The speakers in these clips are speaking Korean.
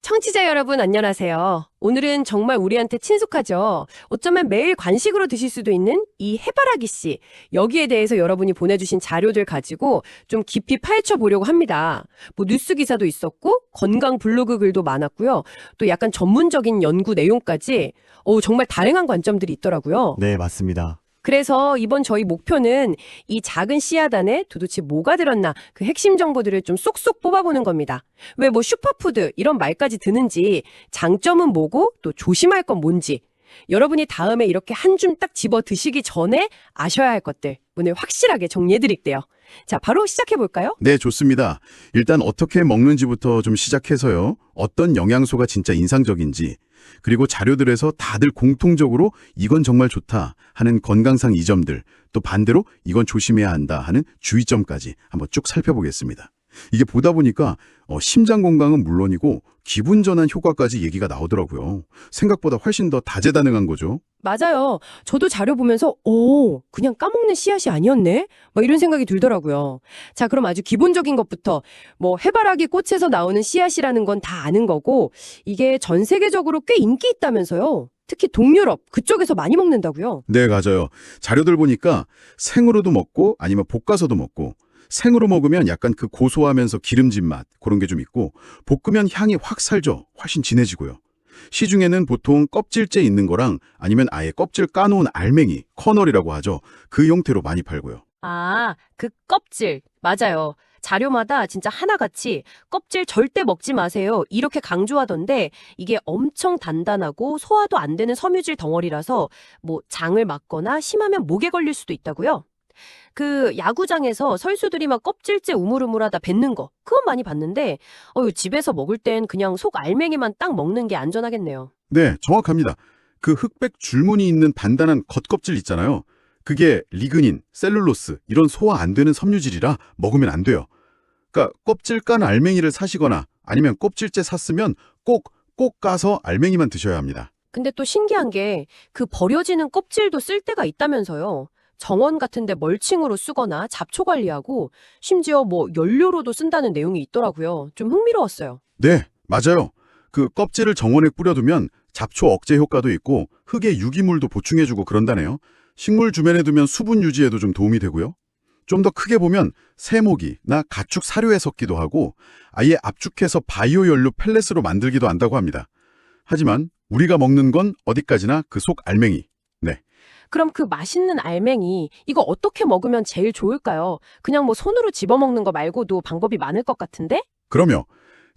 청취자 여러분 안녕하세요. 오늘은 정말 우리한테 친숙하죠. 어쩌면 매일 간식으로 드실 수도 있는 이 해바라기 씨. 여기에 대해서 여러분이 보내주신 자료들 가지고 좀 깊이 파헤쳐 보려고 합니다. 뭐 뉴스 기사도 있었고 건강 블로그 글도 많았고요. 또 약간 전문적인 연구 내용까지 정말 다양한 관점들이 있더라고요. 네, 맞습니다. 그래서 이번 저희 목표는 이 작은 씨앗 안에 도대체 뭐가 들었나 그 핵심 정보들을 좀 쏙쏙 뽑아보는 겁니다. 왜 뭐 슈퍼푸드 이런 말까지 드는지, 장점은 뭐고 또 조심할 건 뭔지, 여러분이 다음에 이렇게 한 줌 딱 집어 드시기 전에 아셔야 할 것들 오늘 확실하게 정리해드릴게요. 자, 바로 시작해볼까요? 네, 좋습니다. 일단 어떻게 먹는지부터 좀 시작해서요. 어떤 영양소가 진짜 인상적인지, 그리고 자료들에서 다들 공통적으로 이건 정말 좋다 하는 건강상 이점들, 또 반대로 이건 조심해야 한다 하는 주의점까지 한번 쭉 살펴보겠습니다. 이게 보다 보니까 심장 건강은 물론이고 기분 전환 효과까지 얘기가 나오더라고요. 생각보다 훨씬 더 다재다능한 거죠. 맞아요. 저도 자료 보면서 그냥 까먹는 씨앗이 아니었네? 막 이런 생각이 들더라고요. 자, 그럼 아주 기본적인 것부터 뭐 해바라기 꽃에서 나오는 씨앗이라는 건 다 아는 거고 이게 전 세계적으로 꽤 인기 있다면서요. 특히 동유럽 그쪽에서 많이 먹는다고요. 네, 맞아요. 자료들 보니까 생으로도 먹고 아니면 볶아서도 먹고, 생으로 먹으면 약간 그 고소하면서 기름진 맛 그런 게 좀 있고, 볶으면 향이 확 살죠. 훨씬 진해지고요. 시중에는 보통 껍질째 있는 거랑 아니면 아예 껍질 까놓은 알맹이, 커널이라고 하죠. 그 형태로 많이 팔고요. 아, 그 껍질. 맞아요. 자료마다 진짜 하나같이 껍질 절대 먹지 마세요. 이렇게 강조하던데 이게 엄청 단단하고 소화도 안 되는 섬유질 덩어리라서 뭐 장을 맞거나 심하면 목에 걸릴 수도 있다고요. 그 야구장에서 선수들이 막 껍질째 우물우물하다 뱉는 거 그건 많이 봤는데 집에서 먹을 땐 그냥 속 알맹이만 딱 먹는 게 안전하겠네요. 네, 정확합니다. 그 흑백 줄무늬 있는 단단한 겉껍질 있잖아요. 그게 리그닌, 셀룰로스 이런 소화 안 되는 섬유질이라 먹으면 안 돼요. 그러니까 껍질 깐 알맹이를 사시거나 아니면 껍질째 샀으면 꼭 까서 알맹이만 드셔야 합니다. 근데 또 신기한 게 그 버려지는 껍질도 쓸 때가 있다면서요. 정원 같은 데 멀칭으로 쓰거나 잡초 관리하고 심지어 뭐 연료로도 쓴다는 내용이 있더라고요. 좀 흥미로웠어요. 네, 맞아요. 그 껍질을 정원에 뿌려두면 잡초 억제 효과도 있고 흙에 유기물도 보충해주고 그런다네요. 식물 주변에 두면 수분 유지에도 좀 도움이 되고요. 좀 더 크게 보면 새모기나 가축 사료에 섞기도 하고 아예 압축해서 바이오 연료 펠렛으로 만들기도 한다고 합니다. 하지만 우리가 먹는 건 어디까지나 그 속 알맹이. 네. 그럼 그 맛있는 알맹이 이거 어떻게 먹으면 제일 좋을까요? 그냥 뭐 손으로 집어먹는 거 말고도 방법이 많을 것 같은데? 그럼요.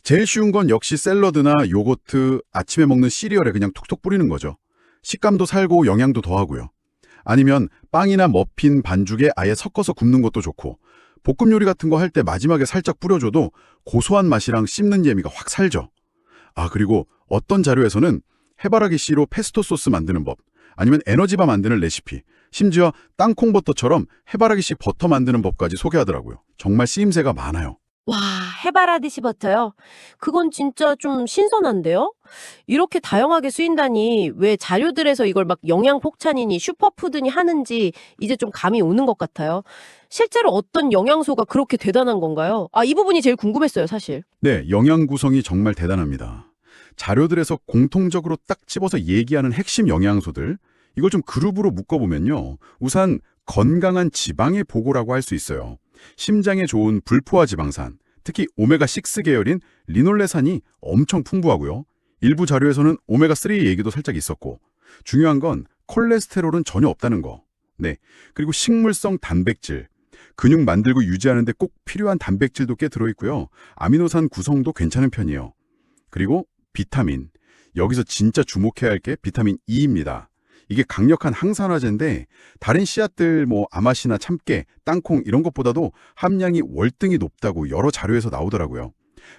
제일 쉬운 건 역시 샐러드나 요거트, 아침에 먹는 시리얼에 그냥 툭툭 뿌리는 거죠. 식감도 살고 영양도 더하고요. 아니면 빵이나 머핀, 반죽에 아예 섞어서 굽는 것도 좋고, 볶음 요리 같은 거 할 때 마지막에 살짝 뿌려줘도 고소한 맛이랑 씹는 재미가 확 살죠. 아, 그리고 어떤 자료에서는 해바라기 씨로 페스토 소스 만드는 법, 아니면 에너지바 만드는 레시피, 심지어 땅콩버터처럼 해바라기 씨 버터 만드는 법까지 소개하더라고요. 정말 쓰임새가 많아요. 와, 해바라기씨 버터요? 그건 진짜 좀 신선한데요? 이렇게 다양하게 쓰인다니 왜 자료들에서 이걸 막 영양폭탄이니 슈퍼푸드니 하는지 이제 좀 감이 오는 것 같아요. 실제로 어떤 영양소가 그렇게 대단한 건가요? 이 부분이 제일 궁금했어요, 사실. 네, 영양 구성이 정말 대단합니다. 자료들에서 공통적으로 딱 집어서 얘기하는 핵심 영양소들, 이걸 좀 그룹으로 묶어보면요. 우선 건강한 지방의 보고라고 할 수 있어요. 심장에 좋은 불포화 지방산, 특히 오메가6 계열인 리놀레산이 엄청 풍부하고요. 일부 자료에서는 오메가3 얘기도 살짝 있었고, 중요한 건 콜레스테롤은 전혀 없다는 거. 네, 그리고 식물성 단백질, 근육 만들고 유지하는 데 꼭 필요한 단백질도 꽤 들어있고요. 아미노산 구성도 괜찮은 편이에요. 그리고 비타민, 여기서 진짜 주목해야 할 게 비타민 E입니다. 이게 강력한 항산화제인데 다른 씨앗들 뭐 아마시나 참깨, 땅콩 이런 것보다도 함량이 월등히 높다고 여러 자료에서 나오더라고요.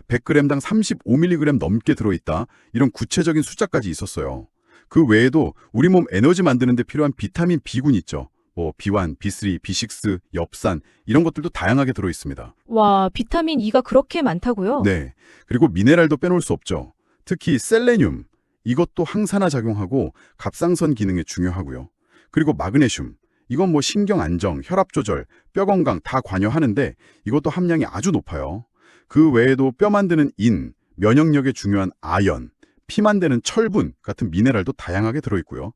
100g당 35mg 넘게 들어있다. 이런 구체적인 숫자까지 있었어요. 그 외에도 우리 몸 에너지 만드는 데 필요한 비타민 B군 있죠. 뭐 B1, B3, B6, 엽산 이런 것들도 다양하게 들어있습니다. 와, 비타민 E가 그렇게 많다고요? 네. 그리고 미네랄도 빼놓을 수 없죠. 특히 셀레늄. 이것도 항산화 작용하고 갑상선 기능에 중요하고요. 그리고 마그네슘. 이건 뭐 신경 안정, 혈압 조절, 뼈 건강 다 관여하는데 이것도 함량이 아주 높아요. 그 외에도 뼈 만드는 인, 면역력에 중요한 아연, 피 만드는 철분 같은 미네랄도 다양하게 들어있고요.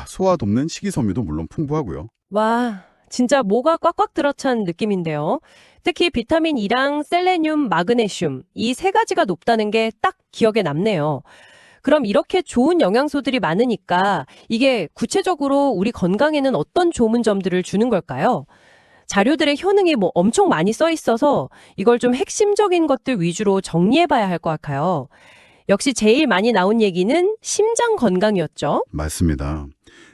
소화 돕는 식이섬유도 물론 풍부하고요. 와, 진짜 뭐가 꽉꽉 들어찬 느낌인데요. 특히 비타민 E랑 셀레늄, 마그네슘 이 세 가지가 높다는 게 딱 기억에 남네요. 그럼 이렇게 좋은 영양소들이 많으니까 이게 구체적으로 우리 건강에는 어떤 좋은 점들을 주는 걸까요? 자료들의 효능이 뭐 엄청 많이 써 있어서 이걸 좀 핵심적인 것들 위주로 정리해 봐야 할 것 같아요. 역시 제일 많이 나온 얘기는 심장 건강이었죠. 맞습니다.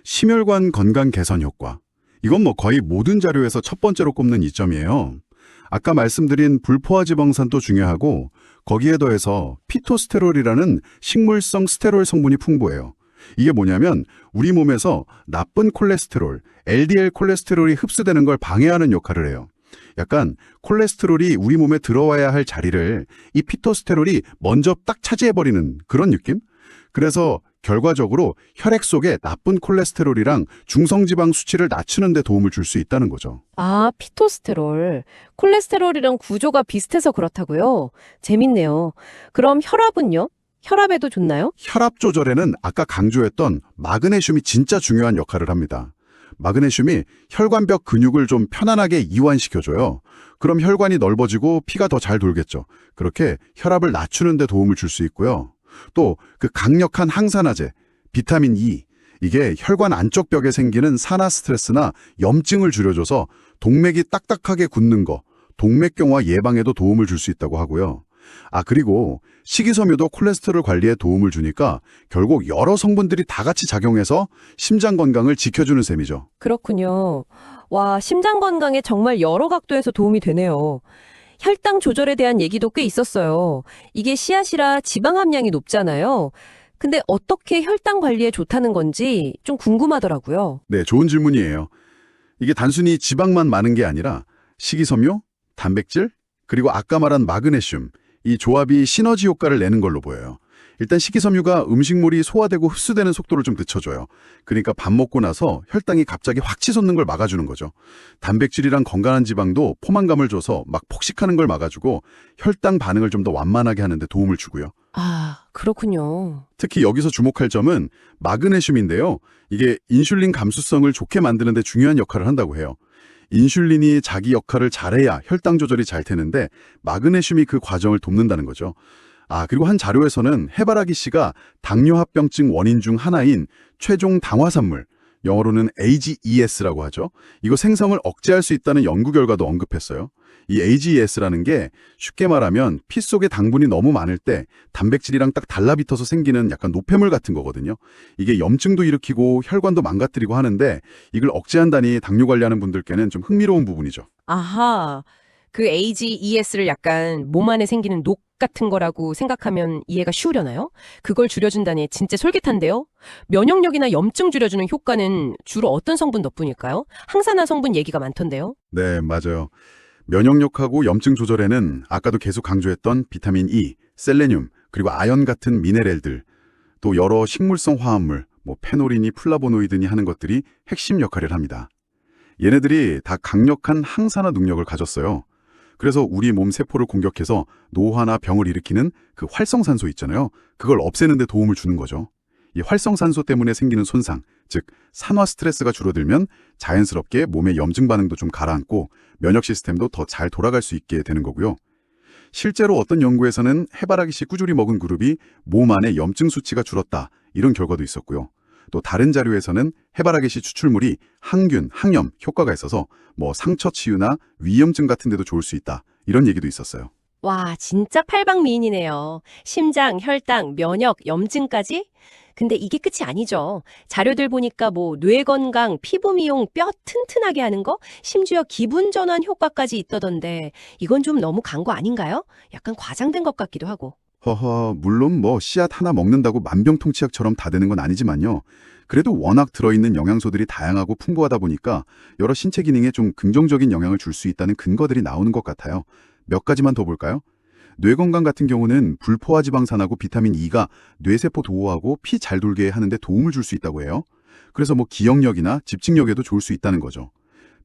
심혈관 건강 개선 효과. 이건 뭐 거의 모든 자료에서 첫 번째로 꼽는 이점이에요. 아까 말씀드린 불포화 지방산도 중요하고 거기에 더해서 피토스테롤이라는 식물성 스테롤 성분이 풍부해요. 이게 뭐냐면 우리 몸에서 나쁜 콜레스테롤, LDL 콜레스테롤이 흡수되는 걸 방해하는 역할을 해요. 약간 콜레스테롤이 우리 몸에 들어와야 할 자리를 이 피토스테롤이 먼저 딱 차지해버리는 그런 느낌? 그래서 결과적으로 혈액 속에 나쁜 콜레스테롤이랑 중성지방 수치를 낮추는 데 도움을 줄 수 있다는 거죠. 아, 피토스테롤. 콜레스테롤이랑 구조가 비슷해서 그렇다고요? 재밌네요. 그럼 혈압은요? 혈압에도 좋나요? 혈압 조절에는 아까 강조했던 마그네슘이 진짜 중요한 역할을 합니다. 마그네슘이 혈관벽 근육을 좀 편안하게 이완시켜줘요. 그럼 혈관이 넓어지고 피가 더 잘 돌겠죠. 그렇게 혈압을 낮추는 데 도움을 줄 수 있고요. 또 그 강력한 항산화제, 비타민 E, 이게 혈관 안쪽 벽에 생기는 산화 스트레스나 염증을 줄여줘서 동맥이 딱딱하게 굳는 거, 동맥경화 예방에도 도움을 줄 수 있다고 하고요. 그리고 식이섬유도 콜레스테롤 관리에 도움을 주니까 결국 여러 성분들이 다 같이 작용해서 심장 건강을 지켜주는 셈이죠. 그렇군요. 와, 심장 건강에 정말 여러 각도에서 도움이 되네요. 혈당 조절에 대한 얘기도 꽤 있었어요. 이게 씨앗이라 지방 함량이 높잖아요. 근데 어떻게 혈당 관리에 좋다는 건지 좀 궁금하더라고요. 네, 좋은 질문이에요. 이게 단순히 지방만 많은 게 아니라 식이섬유, 단백질, 그리고 아까 말한 마그네슘, 이 조합이 시너지 효과를 내는 걸로 보여요. 일단 식이섬유가 음식물이 소화되고 흡수되는 속도를 좀 늦춰줘요. 그러니까 밥 먹고 나서 혈당이 갑자기 확 치솟는 걸 막아주는 거죠. 단백질이랑 건강한 지방도 포만감을 줘서 막 폭식하는 걸 막아주고 혈당 반응을 좀 더 완만하게 하는 데 도움을 주고요. 아, 그렇군요. 특히 여기서 주목할 점은 마그네슘인데요. 이게 인슐린 감수성을 좋게 만드는 데 중요한 역할을 한다고 해요. 인슐린이 자기 역할을 잘해야 혈당 조절이 잘 되는데 마그네슘이 그 과정을 돕는다는 거죠. 그리고 한 자료에서는 해바라기 씨가 당뇨합병증 원인 중 하나인 최종 당화산물, 영어로는 AGES라고 하죠. 이거 생성을 억제할 수 있다는 연구 결과도 언급했어요. 이 AGES라는 게 쉽게 말하면 피 속에 당분이 너무 많을 때 단백질이랑 딱 달라붙어서 생기는 약간 노폐물 같은 거거든요. 이게 염증도 일으키고 혈관도 망가뜨리고 하는데 이걸 억제한다니 당뇨 관리하는 분들께는 좀 흥미로운 부분이죠. 아하, 그 AGES를 약간 몸 안에 생기는 녹 같은 거라고 생각하면 이해가 쉬우려나요? 그걸 줄여준다니 진짜 솔깃한데요? 면역력이나 염증 줄여주는 효과는 주로 어떤 성분 덕분일까요? 항산화 성분 얘기가 많던데요? 네, 맞아요. 면역력하고 염증 조절에는 아까도 계속 강조했던 비타민 E, 셀레늄, 그리고 아연 같은 미네랄들, 또 여러 식물성 화합물, 페놀이니 플라보노이드니 하는 것들이 핵심 역할을 합니다. 얘네들이 다 강력한 항산화 능력을 가졌어요. 그래서 우리 몸 세포를 공격해서 노화나 병을 일으키는 그 활성산소 있잖아요. 그걸 없애는 데 도움을 주는 거죠. 이 활성산소 때문에 생기는 손상, 즉 산화 스트레스가 줄어들면 자연스럽게 몸의 염증 반응도 좀 가라앉고 면역 시스템도 더 잘 돌아갈 수 있게 되는 거고요. 실제로 어떤 연구에서는 해바라기 씨 꾸준히 먹은 그룹이 몸 안에 염증 수치가 줄었다, 이런 결과도 있었고요. 또 다른 자료에서는 해바라기 씨 추출물이 항균, 항염 효과가 있어서 상처 치유나 위염증 같은 데도 좋을 수 있다, 이런 얘기도 있었어요. 와, 진짜 팔방미인이네요. 심장, 혈당, 면역, 염증까지? 근데 이게 끝이 아니죠. 자료들 보니까 뇌 건강, 피부 미용, 뼈 튼튼하게 하는 거, 심지어 기분 전환 효과까지 있다던데 이건 좀 너무 간 거 아닌가요? 약간 과장된 것 같기도 하고. 물론 씨앗 하나 먹는다고 만병통치약처럼 다 되는 건 아니지만요. 그래도 워낙 들어있는 영양소들이 다양하고 풍부하다 보니까 여러 신체 기능에 좀 긍정적인 영향을 줄 수 있다는 근거들이 나오는 것 같아요. 몇 가지만 더 볼까요? 뇌 건강 같은 경우는 불포화 지방산하고 비타민 E가 뇌세포 도우하고 피 잘 돌게 하는데 도움을 줄 수 있다고 해요. 그래서 기억력이나 집중력에도 좋을 수 있다는 거죠.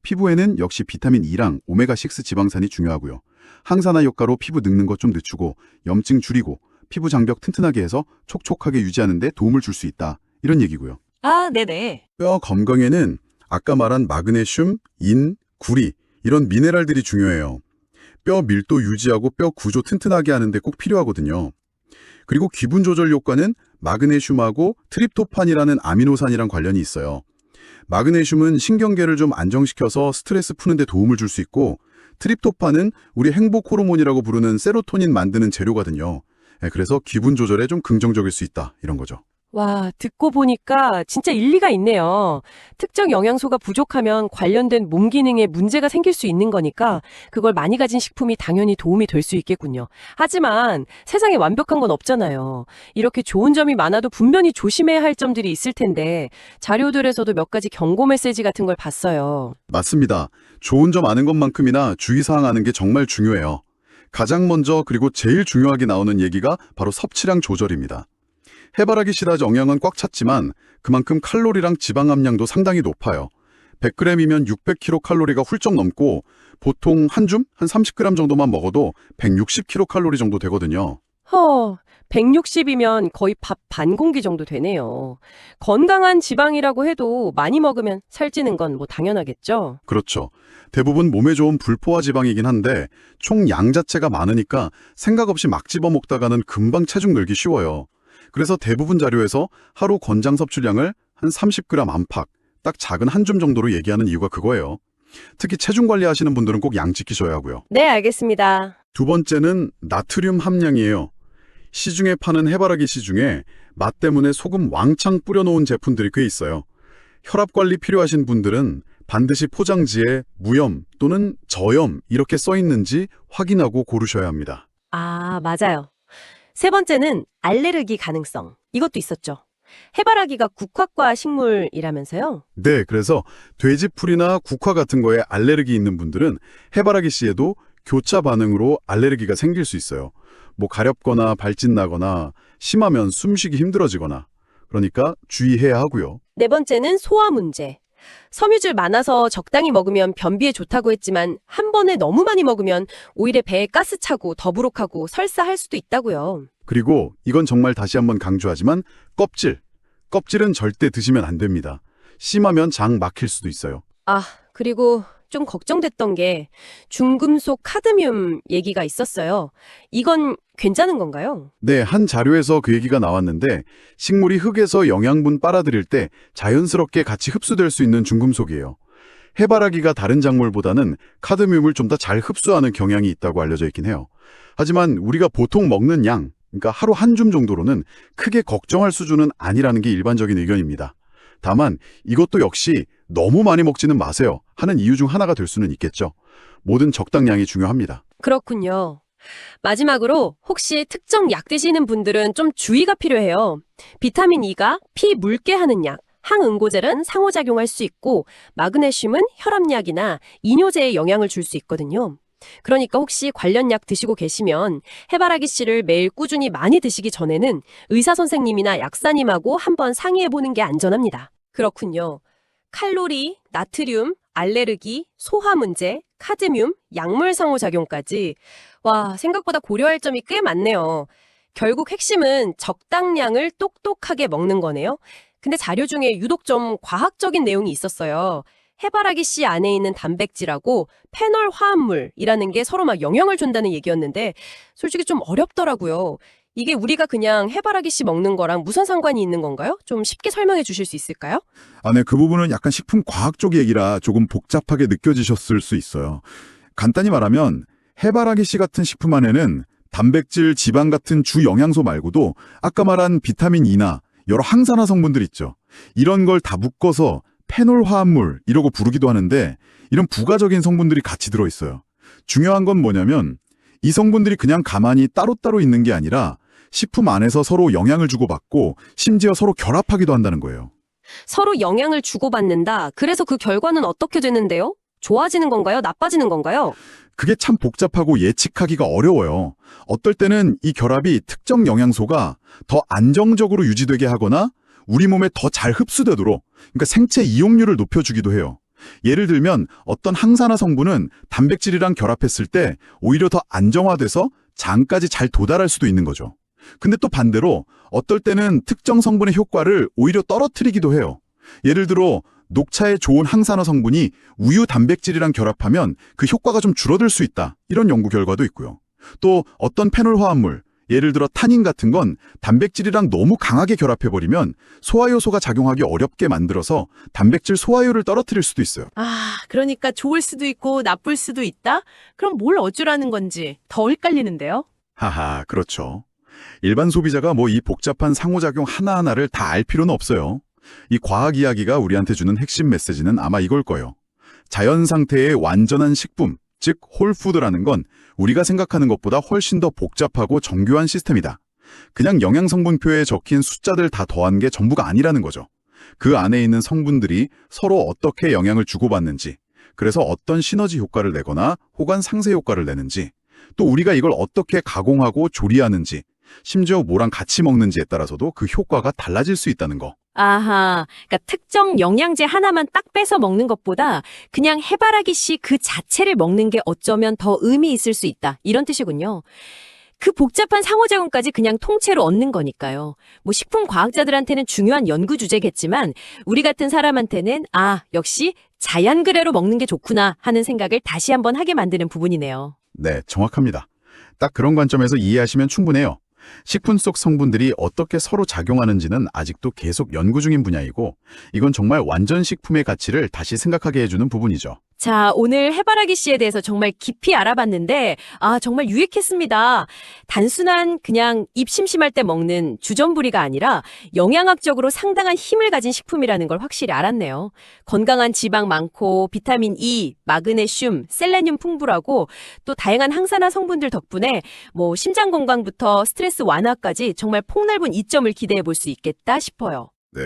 피부에는 역시 비타민 E랑 오메가6 지방산이 중요하고요. 항산화 효과로 피부 늙는 것 좀 늦추고 염증 줄이고 피부 장벽 튼튼하게 해서 촉촉하게 유지하는 데 도움을 줄 수 있다. 이런 얘기고요. 아, 네네. 뼈 건강에는 아까 말한 마그네슘, 인, 구리 이런 미네랄들이 중요해요. 뼈 밀도 유지하고 뼈 구조 튼튼하게 하는 데 꼭 필요하거든요. 그리고 기분 조절 효과는 마그네슘하고 트립토판이라는 아미노산이랑 관련이 있어요. 마그네슘은 신경계를 좀 안정시켜서 스트레스 푸는 데 도움을 줄 수 있고 트립토판은 우리 행복 호르몬이라고 부르는 세로토닌 만드는 재료거든요. 그래서 기분 조절에 좀 긍정적일 수 있다. 이런 거죠. 와, 듣고 보니까 진짜 일리가 있네요. 특정 영양소가 부족하면 관련된 몸 기능에 문제가 생길 수 있는 거니까 그걸 많이 가진 식품이 당연히 도움이 될 수 있겠군요. 하지만 세상에 완벽한 건 없잖아요. 이렇게 좋은 점이 많아도 분명히 조심해야 할 점들이 있을 텐데 자료들에서도 몇 가지 경고 메시지 같은 걸 봤어요. 맞습니다. 좋은 점 아는 것만큼이나 주의사항 아는 게 정말 중요해요. 가장 먼저 그리고 제일 중요하게 나오는 얘기가 바로 섭취량 조절입니다. 해바라기 씨라 영양은 꽉 찼지만 그만큼 칼로리랑 지방 함량도 상당히 높아요. 100g이면 600kcal 훌쩍 넘고 보통 한 줌? 한 30g 정도만 먹어도 160kcal 정도 되거든요. 160이면 거의 밥 반 공기 정도 되네요. 건강한 지방이라고 해도 많이 먹으면 살찌는 건 뭐 당연하겠죠? 그렇죠. 대부분 몸에 좋은 불포화 지방이긴 한데 총 양 자체가 많으니까 생각 없이 막 집어 먹다가는 금방 체중 늘기 쉬워요. 그래서 대부분 자료에서 하루 권장 섭취량을 한 30g 안팎, 딱 작은 한 줌 정도로 얘기하는 이유가 그거예요. 특히 체중 관리하시는 분들은 꼭 양 지키셔야 하고요. 네, 알겠습니다. 두 번째는 나트륨 함량이에요. 시중에 파는 해바라기 씨 중에 맛 때문에 소금 왕창 뿌려놓은 제품들이 꽤 있어요. 혈압 관리 필요하신 분들은 반드시 포장지에 무염 또는 저염 이렇게 써 있는지 확인하고 고르셔야 합니다. 아, 맞아요. 세 번째는 알레르기 가능성. 이것도 있었죠. 해바라기가 국화과 식물이라면서요? 네, 그래서 돼지풀이나 국화 같은 거에 알레르기 있는 분들은 해바라기 씨에도 교차 반응으로 알레르기가 생길 수 있어요. 뭐 가렵거나 발진 나거나 심하면 숨쉬기 힘들어지거나. 그러니까 주의해야 하고요. 네 번째는 소화 문제. 섬유질 많아서 적당히 먹으면 변비에 좋다고 했지만 한 번에 너무 많이 먹으면 오히려 배에 가스 차고 더부룩하고 설사할 수도 있다고요. 그리고 이건 정말 다시 한번 강조하지만 껍질. 껍질은 절대 드시면 안 됩니다. 심하면 장 막힐 수도 있어요. 아, 그리고 좀 걱정됐던 게 중금속 카드뮴 얘기가 있었어요. 이건 괜찮은 건가요? 네, 한 자료에서 그 얘기가 나왔는데 식물이 흙에서 영양분 빨아들일 때 자연스럽게 같이 흡수될 수 있는 중금속이에요. 해바라기가 다른 작물보다는 카드뮴을 좀 더 잘 흡수하는 경향이 있다고 알려져 있긴 해요. 하지만 우리가 보통 먹는 양, 그러니까 하루 한 줌 정도로는 크게 걱정할 수준은 아니라는 게 일반적인 의견입니다. 다만 이것도 역시 너무 많이 먹지는 마세요 하는 이유 중 하나가 될 수는 있겠죠. 모든 적당량이 중요합니다. 그렇군요. 마지막으로 혹시 특정 약 드시는 분들은 좀 주의가 필요해요. 비타민 E가 피 묽게 하는 약, 항응고젤은 상호작용할 수 있고 마그네슘은 혈압약이나 이뇨제에 영향을 줄 수 있거든요. 그러니까 혹시 관련 약 드시고 계시면 해바라기 씨를 매일 꾸준히 많이 드시기 전에는 의사 선생님이나 약사님하고 한번 상의해보는 게 안전합니다. 그렇군요. 칼로리, 나트륨, 알레르기, 소화 문제, 카드뮴, 약물 상호작용까지 와, 생각보다 고려할 점이 꽤 많네요. 결국 핵심은 적당량을 똑똑하게 먹는 거네요. 근데 자료 중에 유독 좀 과학적인 내용이 있었어요. 해바라기 씨 안에 있는 단백질하고 페놀 화합물이라는 게 서로 막 영향을 준다는 얘기였는데 솔직히 좀 어렵더라고요. 이게 우리가 그냥 해바라기 씨 먹는 거랑 무슨 상관이 있는 건가요? 좀 쉽게 설명해 주실 수 있을까요? 네, 그 부분은 약간 식품 과학 쪽 얘기라 조금 복잡하게 느껴지셨을 수 있어요. 간단히 말하면 해바라기 씨 같은 식품 안에는 단백질, 지방 같은 주 영양소 말고도 아까 말한 비타민 E나 여러 항산화 성분들 있죠. 이런 걸 다 묶어서 페놀 화합물 이러고 부르기도 하는데 이런 부가적인 성분들이 같이 들어있어요. 중요한 건 뭐냐면 이 성분들이 그냥 가만히 따로따로 있는 게 아니라 식품 안에서 서로 영향을 주고받고 심지어 서로 결합하기도 한다는 거예요. 서로 영향을 주고받는다. 그래서 그 결과는 어떻게 되는데요? 좋아지는 건가요? 나빠지는 건가요? 그게 참 복잡하고 예측하기가 어려워요. 어떨 때는 이 결합이 특정 영양소가 더 안정적으로 유지되게 하거나 우리 몸에 더 잘 흡수되도록, 그러니까 생체 이용률을 높여주기도 해요. 예를 들면 어떤 항산화 성분은 단백질이랑 결합했을 때 오히려 더 안정화돼서 장까지 잘 도달할 수도 있는 거죠. 근데 또 반대로 어떨 때는 특정 성분의 효과를 오히려 떨어뜨리기도 해요. 예를 들어 녹차에 좋은 항산화 성분이 우유 단백질이랑 결합하면 그 효과가 좀 줄어들 수 있다. 이런 연구 결과도 있고요. 또 어떤 페놀 화합물, 예를 들어 타닌 같은 건 단백질이랑 너무 강하게 결합해버리면 소화효소가 작용하기 어렵게 만들어서 단백질 소화율을 떨어뜨릴 수도 있어요. 아, 그러니까 좋을 수도 있고 나쁠 수도 있다? 그럼 뭘 어쩌라는 건지 더 헷갈리는데요? 하하, 그렇죠. 일반 소비자가 뭐 이 복잡한 상호작용 하나하나를 다 알 필요는 없어요. 이 과학 이야기가 우리한테 주는 핵심 메시지는 아마 이걸 거예요. 자연 상태의 완전한 식품, 즉 홀푸드라는 건 우리가 생각하는 것보다 훨씬 더 복잡하고 정교한 시스템이다. 그냥 영양성분표에 적힌 숫자들 다 더한 게 전부가 아니라는 거죠. 그 안에 있는 성분들이 서로 어떻게 영향을 주고받는지, 그래서 어떤 시너지 효과를 내거나 혹은 상쇄 효과를 내는지, 또 우리가 이걸 어떻게 가공하고 조리하는지, 심지어 뭐랑 같이 먹는지에 따라서도 그 효과가 달라질 수 있다는 거. 아하, 그러니까 특정 영양제 하나만 딱 빼서 먹는 것보다 그냥 해바라기 씨 그 자체를 먹는 게 어쩌면 더 의미 있을 수 있다. 이런 뜻이군요. 그 복잡한 상호작용까지 그냥 통째로 얻는 거니까요. 뭐 식품 과학자들한테는 중요한 연구 주제겠지만 우리 같은 사람한테는 아, 역시 자연그대로 먹는 게 좋구나 하는 생각을 다시 한번 하게 만드는 부분이네요. 네, 정확합니다. 딱 그런 관점에서 이해하시면 충분해요. 식품 속 성분들이 어떻게 서로 작용하는지는 아직도 계속 연구 중인 분야이고, 이건 정말 완전 식품의 가치를 다시 생각하게 해주는 부분이죠. 자, 오늘 해바라기 씨에 대해서 정말 깊이 알아봤는데, 아, 정말 유익했습니다. 단순한 그냥 입 심심할 때 먹는 주전부리가 아니라 영양학적으로 상당한 힘을 가진 식품이라는 걸 확실히 알았네요. 건강한 지방 많고, 비타민 E, 마그네슘, 셀레늄 풍부라고 또 다양한 항산화 성분들 덕분에 뭐 심장 건강부터 스트레스 완화까지 정말 폭넓은 이점을 기대해 볼 수 있겠다 싶어요. 네.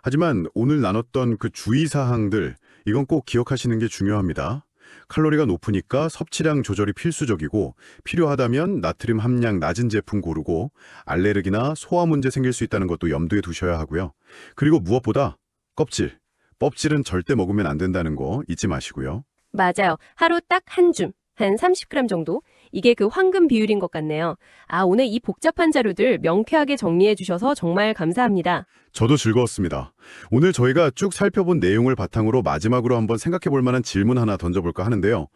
하지만 오늘 나눴던 그 주의사항들, 이건 꼭 기억하시는 게 중요합니다. 칼로리가 높으니까 섭취량 조절이 필수적이고, 필요하다면 나트륨 함량 낮은 제품 고르고, 알레르기나 소화 문제 생길 수 있다는 것도 염두에 두셔야 하고요. 그리고 무엇보다 껍질은 절대 먹으면 안 된다는 거 잊지 마시고요. 맞아요. 하루 딱 한 줌, 한 30g 정도? 이게 그 황금 비율인 것 같네요. 아, 오늘 이 복잡한 자료들 명쾌하게 정리해 주셔서 정말 감사합니다. 저도 즐거웠습니다. 오늘 저희가 쭉 살펴본 내용을 바탕으로 마지막으로 한번 생각해 볼 만한 질문 하나 던져볼까 하는데요.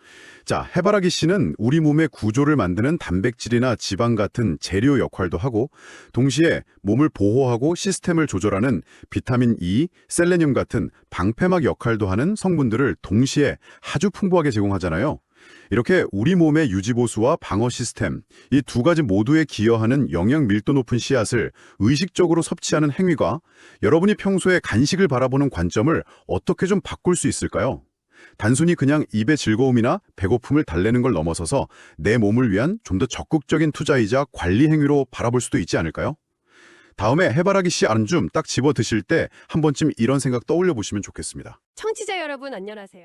자, 해바라기 씨는 우리 몸의 구조를 만드는 단백질이나 지방 같은 재료 역할도 하고, 동시에 몸을 보호하고 시스템을 조절하는 비타민 E, 셀레늄 같은 방패막 역할도 하는 성분들을 동시에 아주 풍부하게 제공하잖아요. 이렇게 우리 몸의 유지보수와 방어 시스템, 이 두 가지 모두에 기여하는 영양 밀도 높은 씨앗을 의식적으로 섭취하는 행위가 여러분이 평소에 간식을 바라보는 관점을 어떻게 좀 바꿀 수 있을까요? 단순히 그냥 입의 즐거움이나 배고픔을 달래는 걸 넘어서서 내 몸을 위한 좀 더 적극적인 투자이자 관리 행위로 바라볼 수도 있지 않을까요? 다음에 해바라기 씨 안 좀 딱 집어 드실 때 한 번쯤 이런 생각 떠올려 보시면 좋겠습니다. 청취자 여러분 안녕하세요.